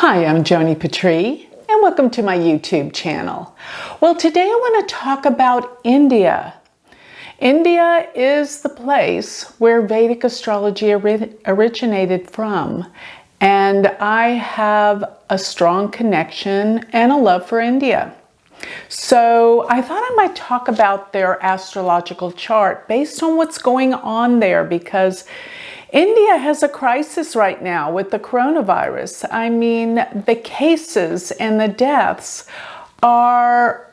Hi, I'm Joni Patry, and welcome to my YouTube channel. Well, today I want to talk about India. India is the place where Vedic astrology originated from, and I have a strong connection and a love for India. So I thought I might talk about their astrological chart based on what's going on there, because India has a crisis right now with the coronavirus. I mean, the cases and the deaths are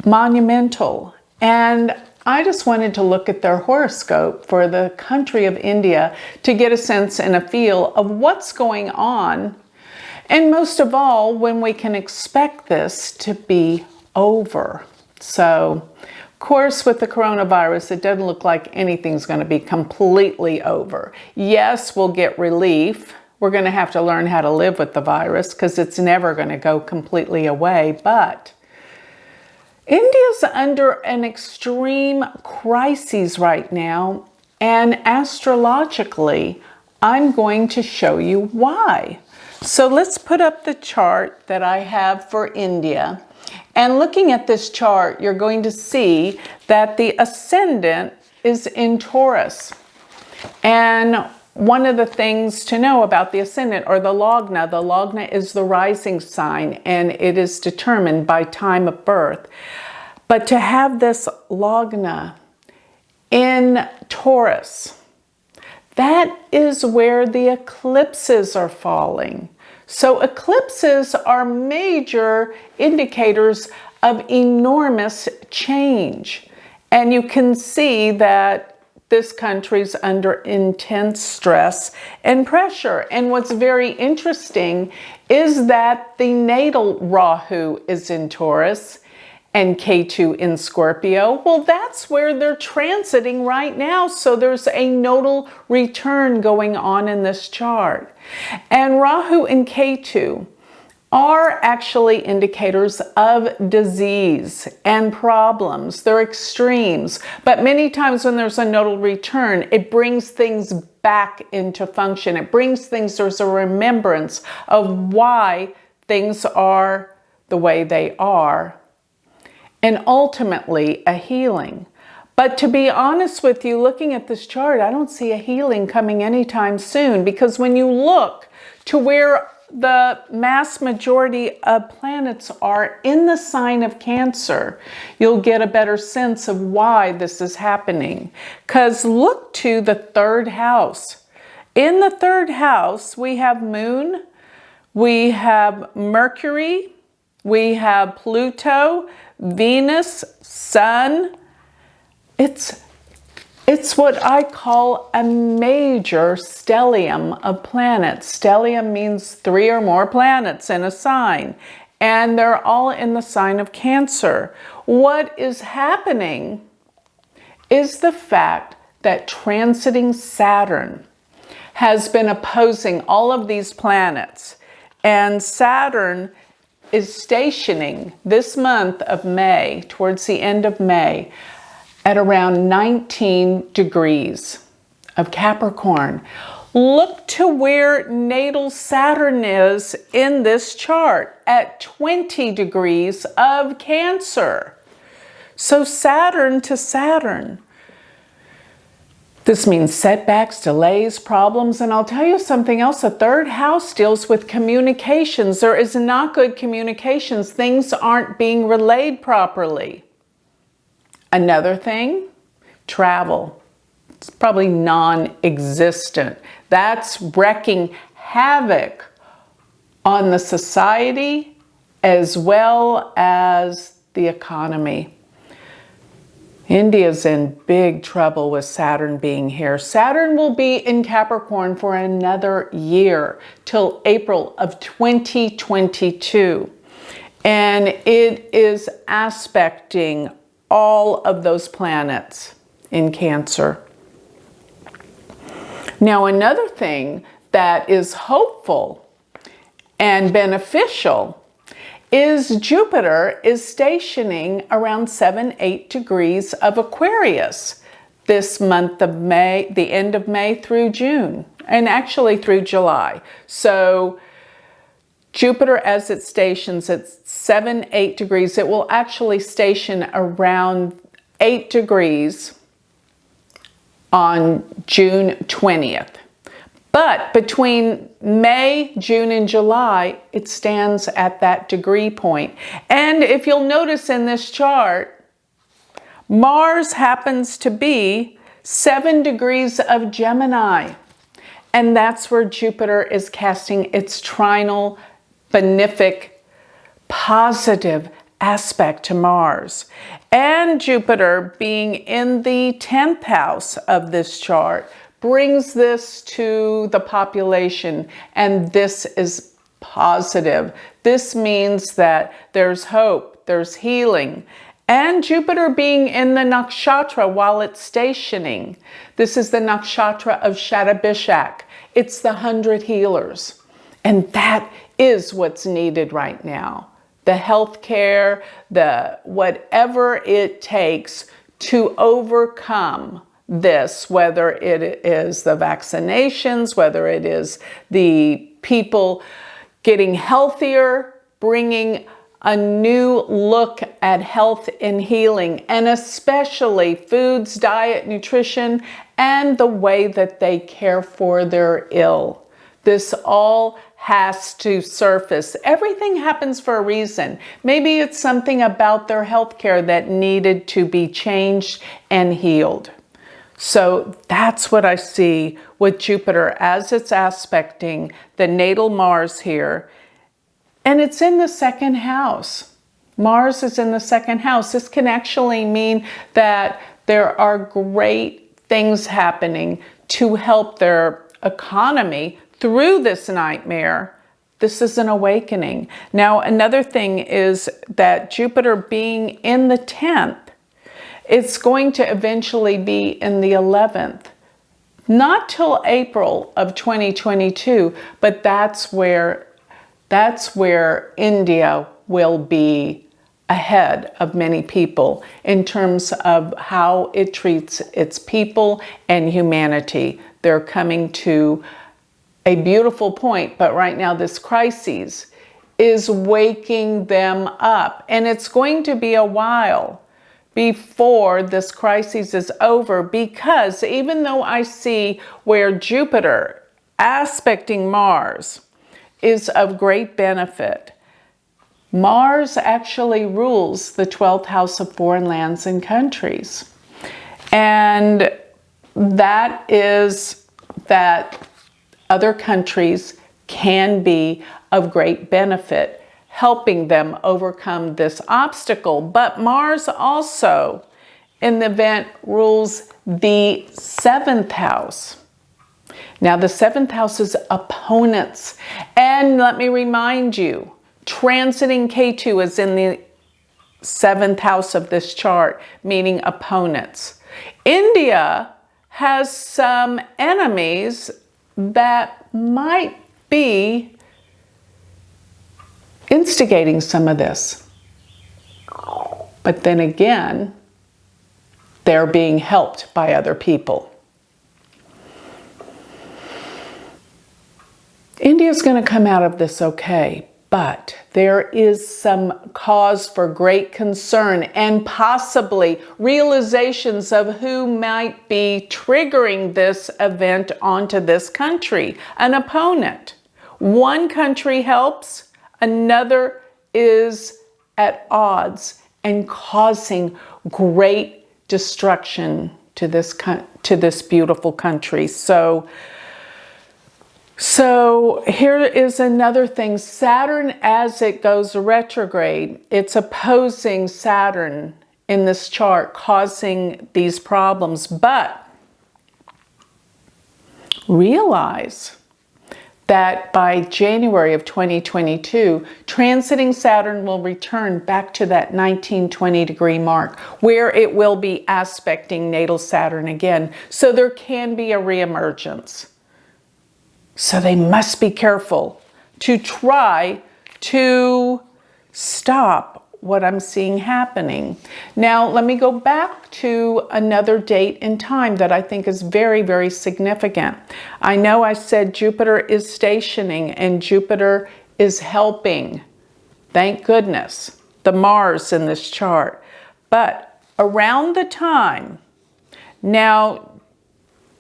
monumental. And I just wanted to look at their horoscope for the country of India to get a sense and a feel of what's going on. And most of all, when we can expect this to be over. So, of course, with the coronavirus, it doesn't look like anything's going to be completely over. Yes, we'll get relief. We're going to have to learn how to live with the virus because it's never going to go completely away. But India's under an extreme crisis right now, and astrologically, I'm going to show you why. So let's put up the chart that I have for India. And looking at this chart, you're going to see that the ascendant is in Taurus. And one of the things to know about the ascendant, or the lagna is the rising sign, and it is determined by time of birth. But to have this lagna in Taurus, that is where the eclipses are falling. So eclipses are major indicators of enormous change. And you can see that this country's under intense stress and pressure. And what's very interesting is that the natal Rahu is in Taurus and Ketu in Scorpio. Well, that's where they're transiting right now. So there's a nodal return going on in this chart. And Rahu and Ketu are actually indicators of disease and problems. They're extremes. But many times when there's a nodal return, it brings things back into function. It brings things, there's a remembrance of why things are the way they are. And ultimately a healing. But to be honest with you, looking at this chart, I don't see a healing coming anytime soon, because when you look to where the mass majority of planets are in the sign of Cancer, you'll get a better sense of why this is happening. Because look to the third house. In the third house, we have Moon, we have Mercury, we have Pluto, Venus, Sun. It's what I call a major stellium of planets. Stellium means 3 or more planets in a sign, and they're all in the sign of Cancer. What is happening is the fact that transiting Saturn has been opposing all of these planets, and Saturn is stationing this month of May, towards the end of May, at around 19 degrees of Capricorn. Look to where natal Saturn is in this chart, at 20 degrees of Cancer. So Saturn to Saturn. This means setbacks, delays, problems, and I'll tell you something else. The third house deals with communications. There is not good communications. Things aren't being relayed properly. Another thing, travel. It's probably non-existent. That's wreaking havoc on the society as well as the economy. India's in big trouble with Saturn being here. Saturn will be in Capricorn for another year, till April of 2022. And it is aspecting all of those planets in Cancer. Now, another thing that is hopeful and beneficial is Jupiter is stationing around 7-8 degrees of Aquarius this month of May, the end of May through June, and actually through July. So Jupiter, as it stations at 7, 8 degrees, it will actually station around 8 degrees on June 20th. But between May, June, and July, it stands at that degree point. And if you'll notice in this chart, Mars happens to be 7 degrees of Gemini. And that's where Jupiter is casting its trinal, benefic, positive aspect to Mars. And Jupiter being in the 10th house of this chart brings this to the population, and this is positive. This means that there's hope, there's healing. And Jupiter being in the nakshatra while it's stationing. This is the nakshatra of Shatabishak. It's the 100 healers. And that is what's needed right now. The healthcare, the whatever it takes to overcome this, whether it is the vaccinations, whether it is the people getting healthier, bringing a new look at health and healing, and especially foods, diet, nutrition, and the way that they care for their ill. This all has to surface. Everything happens for a reason. Maybe it's something about their health care that needed to be changed and healed. So that's what I see with Jupiter as it's aspecting the natal Mars here. And it's in the second house. Mars is in the second house. This can actually mean that there are great things happening to help their economy through this nightmare. This is an awakening. Now, another thing is that Jupiter being in the 10th, it's going to eventually be in the 11th. Not till April of 2022, but that's where India will be ahead of many people in terms of how it treats its people and humanity. They're coming to a beautiful point, but right now this crisis is waking them up. And it's going to be a while before this crisis is over, because even though I see where Jupiter aspecting Mars is of great benefit, Mars actually rules the 12th house of foreign lands and countries. And that is that other countries can be of great benefit, helping them overcome this obstacle. But Mars also, in the event, rules the 7th house. Now, the 7th house is opponents. And let me remind you, transiting Ketu is in the 7th house of this chart, meaning opponents. India has some enemies that might be instigating some of this. But then again, they're being helped by other people. India's going to come out of this okay, but there is some cause for great concern and possibly realizations of who might be triggering this event onto this country. An opponent. One country helps, another is at odds and causing great destruction to this beautiful country. So here is another thing. Saturn, as it goes retrograde, it's opposing Saturn in this chart, causing these problems. But realize that by January of 2022, transiting Saturn will return back to that 19-20 degree mark, where it will be aspecting natal Saturn again. So there can be a reemergence. So they must be careful to try to stop what I'm seeing happening. Now, let me go back to another date and time that I think is very, very significant. I know I said Jupiter is stationing and Jupiter is helping, thank goodness, the Mars in this chart. But around the time, now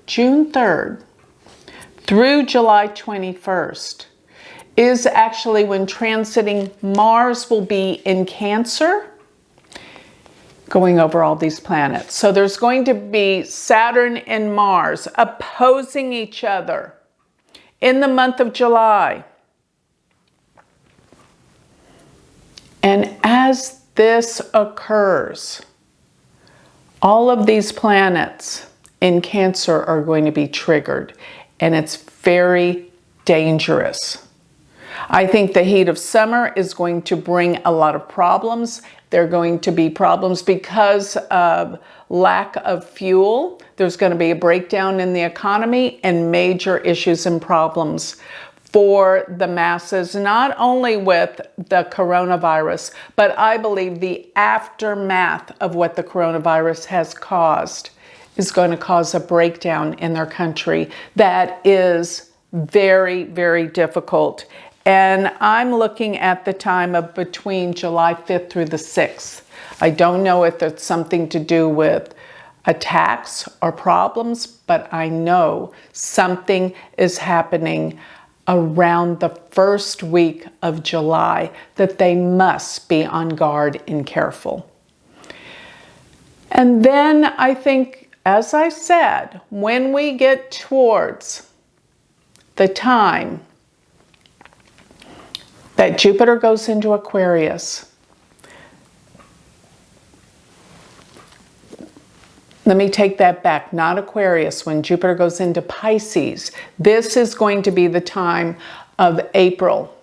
June 3rd through July 21st, is actually when transiting Mars will be in Cancer, going over all these planets. So there's going to be Saturn and Mars opposing each other in the month of July. And as this occurs, all of these planets in Cancer are going to be triggered, and it's very dangerous. I think the heat of summer is going to bring a lot of problems. There are going to be problems because of lack of fuel. There's going to be a breakdown in the economy and major issues and problems for the masses, not only with the coronavirus, but I believe the aftermath of what the coronavirus has caused is going to cause a breakdown in their country that is very, very difficult. And I'm looking at the time of between July 5th through the 6th. I don't know if it's something to do with attacks or problems, but I know something is happening around the first week of July that they must be on guard and careful. And then I think, as I said, when we get towards the time that Jupiter goes into Aquarius, let me take that back, not Aquarius, when Jupiter goes into Pisces, this is going to be the time of April.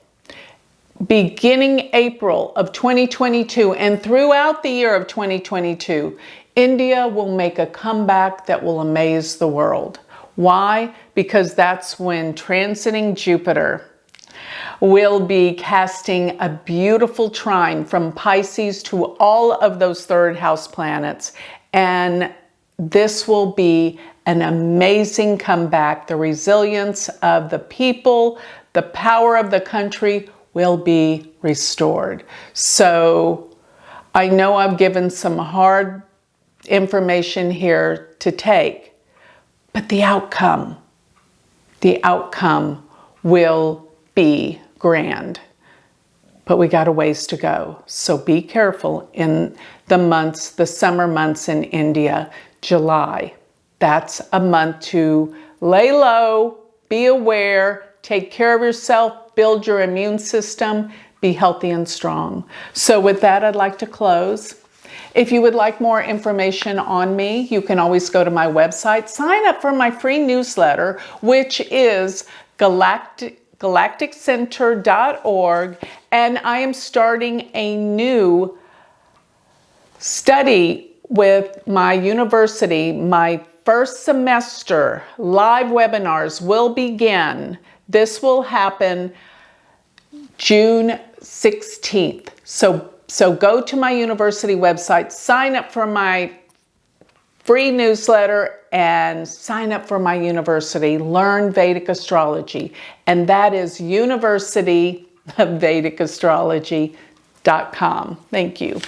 Beginning April of 2022 and throughout the year of 2022, India will make a comeback that will amaze the world. Why? Because that's when transiting Jupiter will be casting a beautiful trine from Pisces to all of those third house planets. And this will be an amazing comeback. The resilience of the people, the power of the country will be restored. So I know I've given some hard information here to take, but the outcome will be grand. But we got a ways to go. So be careful in the months, the summer months in India. July, that's a month to lay low, be aware, take care of yourself, build your immune system, be healthy and strong. So with that, I'd like to close. If you would like more information on me, you can always go to my website, sign up for my free newsletter, which is galacticcenter.org, and I am starting a new study with my university. My first semester live webinars will begin. This will happen June 16th. So go to my university website, sign up for my free newsletter, and sign up for my university, Learn Vedic Astrology. And that is University of Vedic Astrology.com. Thank you.